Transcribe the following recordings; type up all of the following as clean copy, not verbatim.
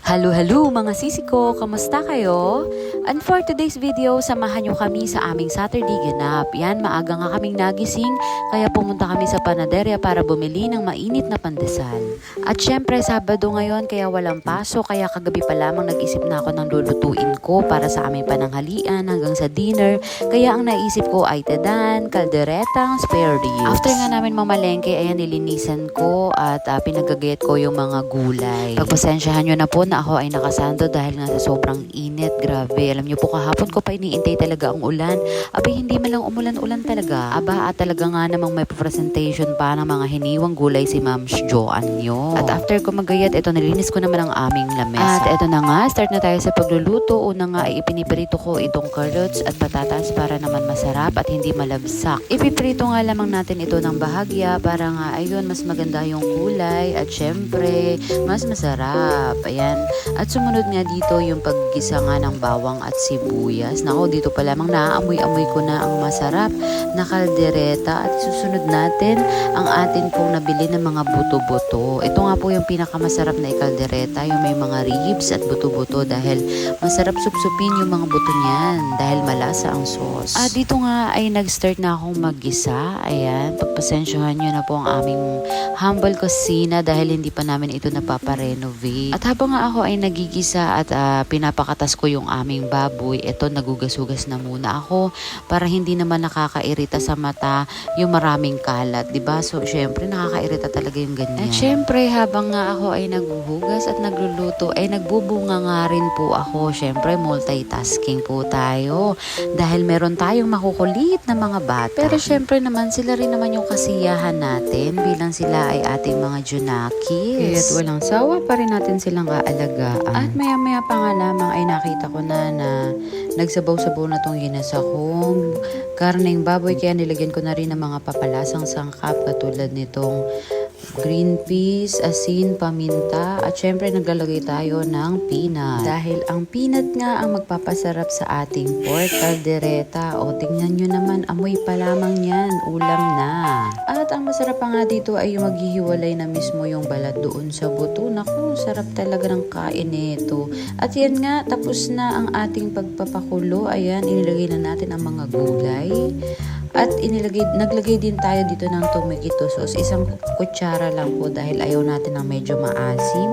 Halo mga sisi ko! Kamusta kayo? And for today's video, samahan nyo kami sa aming Saturday ganap. Yan, maaga nga kaming nagising, kaya pumunta kami sa panaderya para bumili ng mainit na pandesal. At syempre, Sabado ngayon, kaya walang pasok, kaya kagabi pa lamang nag-isip na ako ng lulutuin ko para sa aming pananghalian hanggang sa dinner. Kaya ang naisip ko ay tedan, kalderetang, spare ribs. After nga namin mamalengke, ayan, nilinisan ko at pinagagayat ko yung mga gulay. Pagpasensyahan nyo na po na ako ay nakasando dahil nga sa sobrang init. Grabe, alam nyo po kahapon ko pa iniintay talaga ang ulan. Abay, hindi man lang umulan-ulan talaga. Aba, at talaga nga namang may presentation pa ng mga hiniwang gulay si Ma'am Joanne nyo. At after ko magayat, ito nilinis ko naman ang aming lamesa. At ito na nga, start na tayo sa pagluluto. Una nga ay ipiniprito ko itong carrots at patatas para naman masarap at hindi malabsak. Ipiprito nga lamang natin ito ng bahagya para nga ayun, mas maganda yung kulay at syempre, mas masarap. Ayan. At sumunod nga dito yung paggisa nga ng bawang at sibuyas. Nako, dito pa lamang naaamoy-amoy ko na ang masarap na kaldereta. At susunod natin ang atin pong nabili ng mga buto-buto. Ito nga po yung pinakamasarap na kaldereta, yung may mga ribs at buto-buto dahil masarap supsupin yung mga buto niyan dahil malasa ang sauce. At dito nga ay nag-start na akong maggisa. Ayan, pagpasensyahan nyo na po ang aming humble kusina dahil hindi pa namin ito napaparenovate. At habang nga ako ay nagigisa at pinapakatas ko yung aming baboy, ito nagugas-hugas na muna ako para hindi naman nakakairita sa mata yung maraming kalat, diba? So, syempre nakakairita talaga yung ganyan. At syempre, habang nga ako ay naghuhugas at nagluluto, ay nagbubunga nga rin po ako. Syempre, multitasking po tayo dahil meron tayong makukulit na mga bata. Pero syempre naman, sila rin naman yung kasiyahan natin bilang sila ay ating mga junakis. Kaya't walang sawa pa rin natin silang aalagaan. At maya-maya pa nga lamang ay nakita ko na nagsabaw-sabaw na tong ginasa kong karneng baboy, kaya nilagyan ko na rin ng mga papalasang sangkap katulad nitong green peas, asin, paminta, at syempre naglalagay tayo ng peanut. Dahil ang peanut nga ang magpapasarap sa ating pork caldereta. O tingnan nyo naman, amoy pa lamang yan, ulam na. At ang masarap pa nga dito ay yung maghihiwalay na mismo yung balat doon sa buto. Naku, sarap talaga ng kain nito. At yan nga, tapos na ang ating pagpapakulo. Ayan, inilagay na natin ang mga gulay. At naglagay din tayo dito ng tomato sauce. Isang kutsara lang po dahil ayaw natin ng medyo maasim.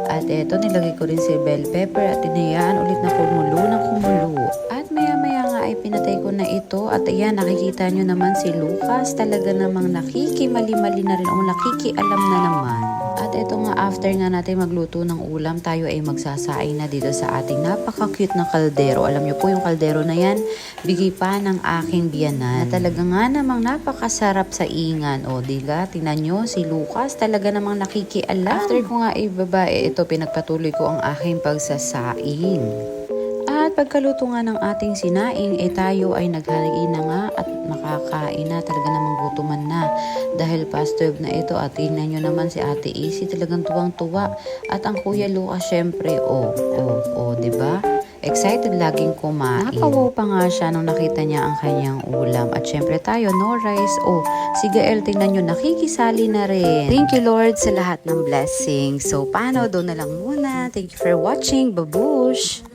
At eto, nilagay ko rin si bell pepper at tinayaan ulit na kumulo ng kumulo. At maya-maya nga ay pinatay ko na ito. At ayan, nakikita nyo naman si Lucas. Talaga namang nakikimali-mali na rin o nakikialam na naman. At ito nga, after nga natin magluto ng ulam, tayo ay magsasaing na dito sa ating napaka-cute na kaldero. Alam nyo po yung kaldero na yan, bigay pa ng aking biyanan. Na talaga nga namang napakasarap sa ingan. O diga, tingnan nyo, si Lucas talaga namang nakikialam. After ko nga ibabae, ito pinagpatuloy ko ang aking pagsasaing. At pagkaluto nga ng ating sinaing, tayo ay naghaliin na nga at makakain na. Talaga namang gutuman na dahil past 12 na ito. At tingnan nyo naman si Ate Isi, talagang tuwang-tuwa. At ang Kuya Lucas, syempre, diba? Excited laging kumain. Napawaw pa nga siya nung nakita niya ang kanyang ulam. At syempre tayo, no rice. Si Gael, tingnan nyo, nakikisali na rin. Thank you Lord sa lahat ng blessings. So, paano? Doon na lang muna. Thank you for watching. Babush!